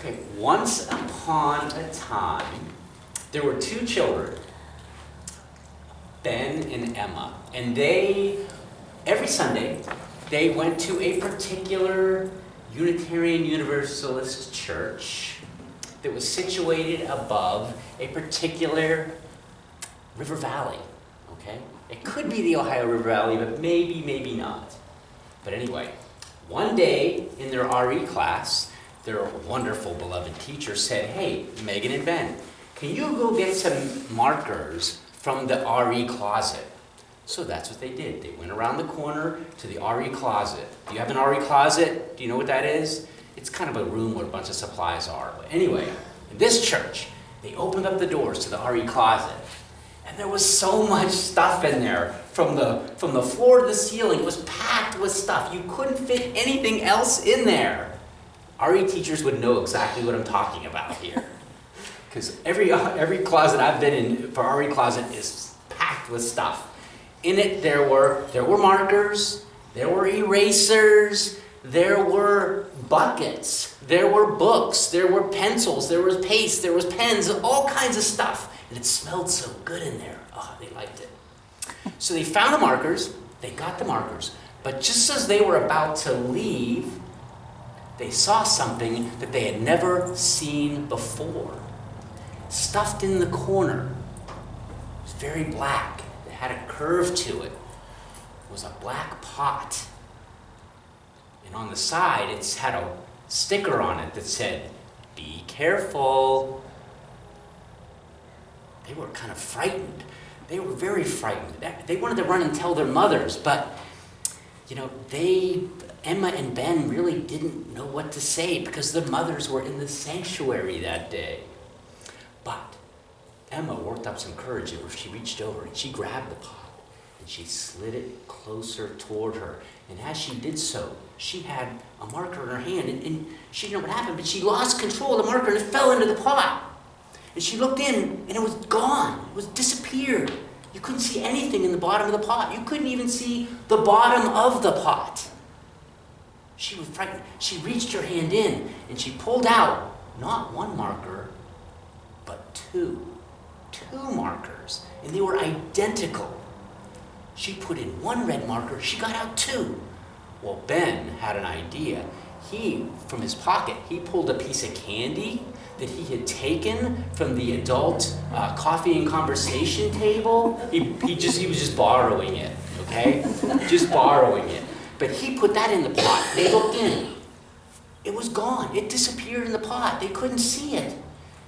Okay, once upon a time, there were two children, Ben and Emma, and every Sunday, they went to a particular Unitarian Universalist church that was situated above a particular river valley, okay? It could be the Ohio River Valley, but maybe not. But anyway, one day in their RE class, their wonderful, beloved teacher said, "Hey, Megan and Ben, can you go get some markers from the RE closet?" So that's what they did. They went around the corner to the RE closet. Do you have an RE closet? Do you know what that is? It's kind of a room where a bunch of supplies are. But anyway, in this church, they opened up the doors to the RE closet. And there was so much stuff in there. From the floor to the ceiling, it was packed with stuff. You couldn't fit anything else in there. RE teachers would know exactly what I'm talking about here. Because every closet I've been in for RE closet is packed with stuff. In it, there were markers, there were erasers, there were buckets, there were books, there were pencils, there was paste, there was pens, all kinds of stuff. And it smelled so good in there. Oh, they liked it. So they found the markers, they got the markers, but just as they were about to leave, they saw something that they had never seen before. Stuffed in the corner, it was very black. It had a curve to it. It was a black pot. And on the side, it had a sticker on it that said, "Be careful." They were kind of frightened. They were very frightened. They wanted to run and tell their mothers, but, Emma and Ben really didn't know what to say because their mothers were in the sanctuary that day. But Emma worked up some courage. She reached over and she grabbed the pot and she slid it closer toward her. And as she did so, she had a marker in her hand and she didn't know what happened, but she lost control of the marker and it fell into the pot. And she looked in, and it was gone. It was disappeared. You couldn't see anything in the bottom of the pot. You couldn't even see the bottom of the pot. She was frightened. She reached her hand in, and she pulled out not one marker, but two. Two markers, and they were identical. She put in one red marker. She got out two. Well, Ben had an idea. From his pocket, he pulled a piece of candy that he had taken from the adult coffee and conversation table. He was just borrowing it, okay? Just borrowing it. But he put that in the pot. They looked in. It was gone. It disappeared in the pot. They couldn't see it.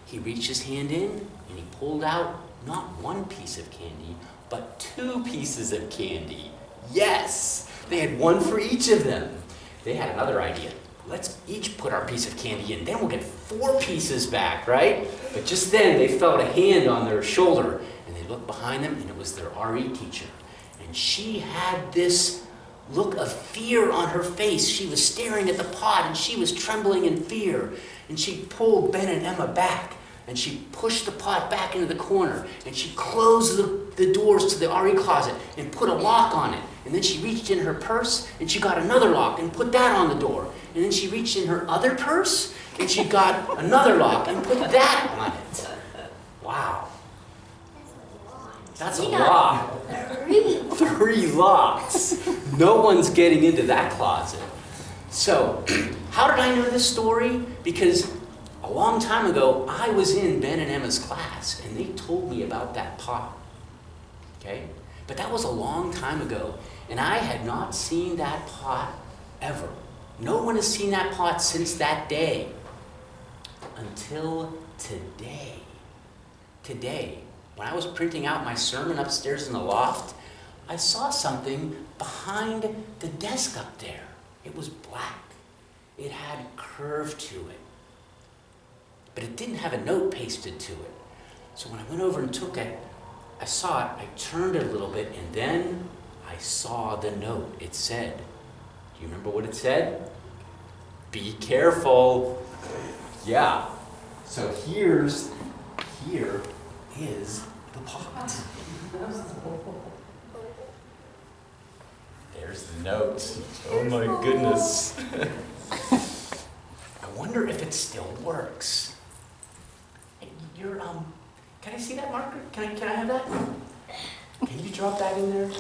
He reached his hand in and he pulled out not one piece of candy, but two pieces of candy. Yes! They had one for each of them. They had another idea. Let's each put our piece of candy in, then we'll get 4 pieces back, right? But just then, they felt a hand on their shoulder, and they looked behind them, and it was their RE teacher. And she had this look of fear on her face. She was staring at the pot, and she was trembling in fear. And she pulled Ben and Emma back, and she pushed the pot back into the corner, and she closed the doors to the RE closet and put a lock on it. And then she reached in her purse, and she got another lock and put that on the door. And then she reached in her other purse, and she got another lock and put that on it. Wow. That's a lot. 3 locks. No one's getting into that closet. So, how did I know this story? Because a long time ago, I was in Ben and Emma's class, and they told me about that pot. Okay? But that was a long time ago, and I had not seen that pot ever. No one has seen that pot since that day. Until today. Today, when I was printing out my sermon upstairs in the loft, I saw something behind the desk up there. It was black. It had curve to it. But it didn't have a note pasted to it. So when I went over and took it, I saw it, I turned it a little bit, and then I saw the note. It said, do you remember what it said? Be careful. Yeah. So here is the pot. There's the note. Oh my goodness. I wonder if it still works. Hey, can I see that marker? Can I have that? Can you drop that in there? Do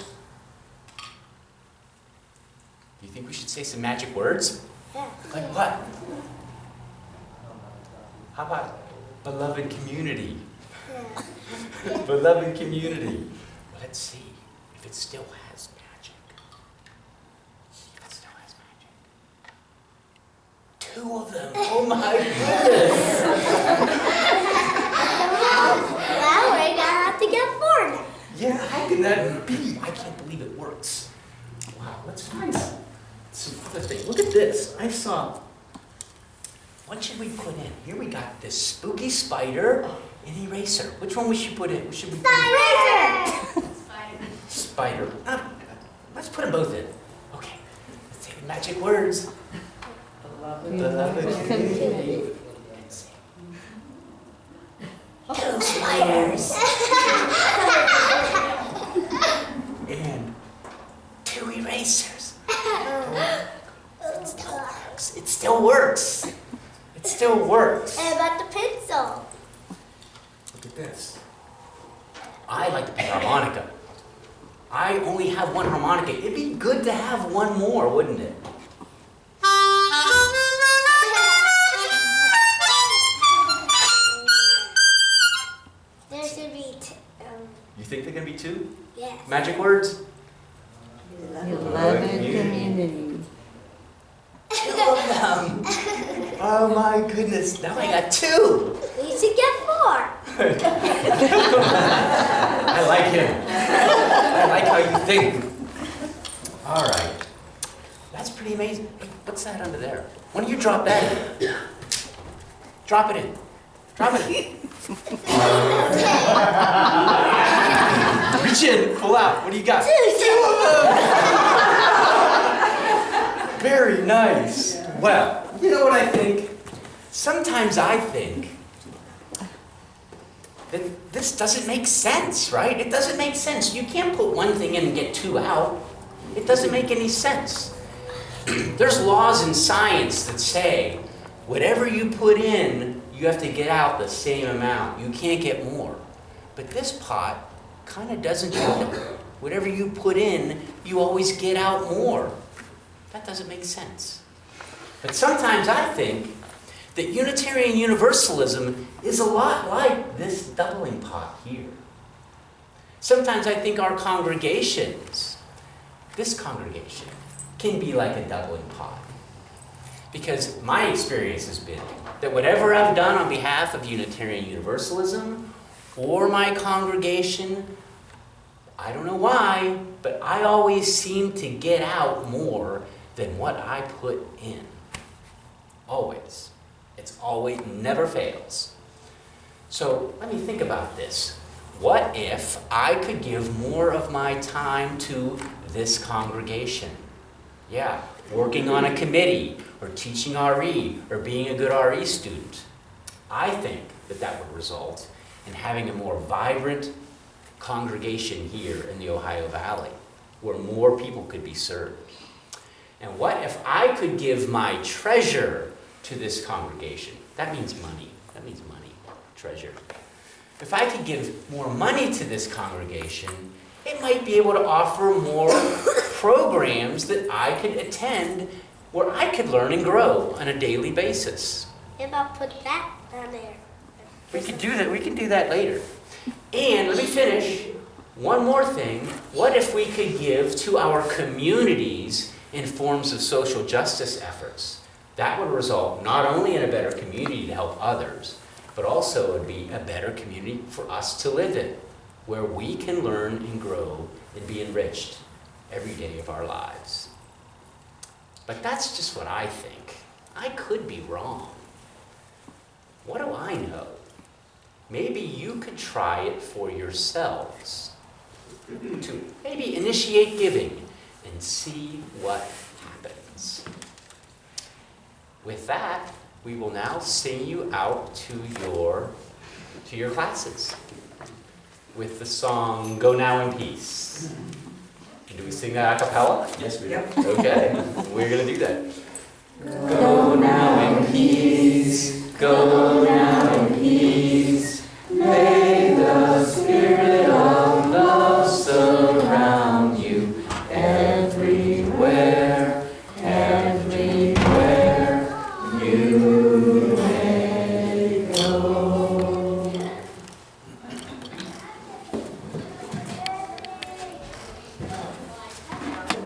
you think we should say some magic words? Yeah. Like what? How about beloved community? Yeah. Beloved community. Let's see if it still has magic. If it still has magic. 2 of them. Oh my goodness. Well, we're gonna have to get 4 now. Yeah, how can that be? I can't believe it works. Wow, let's find some other things. Look at this. I saw. What should we put in? Here we got this spooky spider and eraser. Which one should we put in? What should we put in? Eraser! Spider. Let's put them both in. Okay. Let's say the magic words. Beloved community. Two spiders. And 2 erasers. It still works. It still works. It still works. And about the pencil? Look at this. I like to play harmonica. I only have 1 harmonica. It'd be good to have 1 more, wouldn't it? There should be You think they're going to be 2? yes. Magic words? Beloved community. 2 of them. Oh my goodness. Now I got 2. We should get 4. I like him. I like how you think. All right. That's pretty amazing. Hey, what's that under there? Why don't you drop that in? Drop it in. Drop it in. Reach in, pull out. What do you got? 2 of them. Very nice. Well, you know what I think? Sometimes I think that this doesn't make sense, right? It doesn't make sense. You can't put 1 thing in and get 2 out. It doesn't make any sense. There's laws in science that say whatever you put in, you have to get out the same amount. You can't get more. But this pot kind of doesn't do that. Whatever you put in, you always get out more. That doesn't make sense. But sometimes I think that Unitarian Universalism is a lot like this doubling pot here. Sometimes I think our congregations, this congregation, can be like a doubling pot. Because my experience has been that whatever I've done on behalf of Unitarian Universalism or my congregation, I don't know why, but I always seem to get out more than what I put in. Always. It's always, never fails. So let me think about this. What if I could give more of my time to this congregation? Yeah, working on a committee, or teaching RE, or being a good RE student. I think that that would result in having a more vibrant congregation here in the Ohio Valley, where more people could be served. And what if I could give my treasure to this congregation? That means money. That means money, treasure. If I could give more money to this congregation, it might be able to offer more programs that I could attend where I could learn and grow on a daily basis. If I put that down there. We can do that. We can do that later. And let me finish. One more thing. What if we could give to our communities in forms of social justice efforts? That would result not only in a better community to help others, but also it would be a better community for us to live in, where we can learn and grow and be enriched every day of our lives. But that's just what I think. I could be wrong. What do I know? Maybe you could try it for yourselves. To maybe initiate giving and see what happens. With that, we will now sing you out to your classes with the song Go Now in Peace. Do we sing that a cappella? Yes, we do. Okay, we're going to do that. Go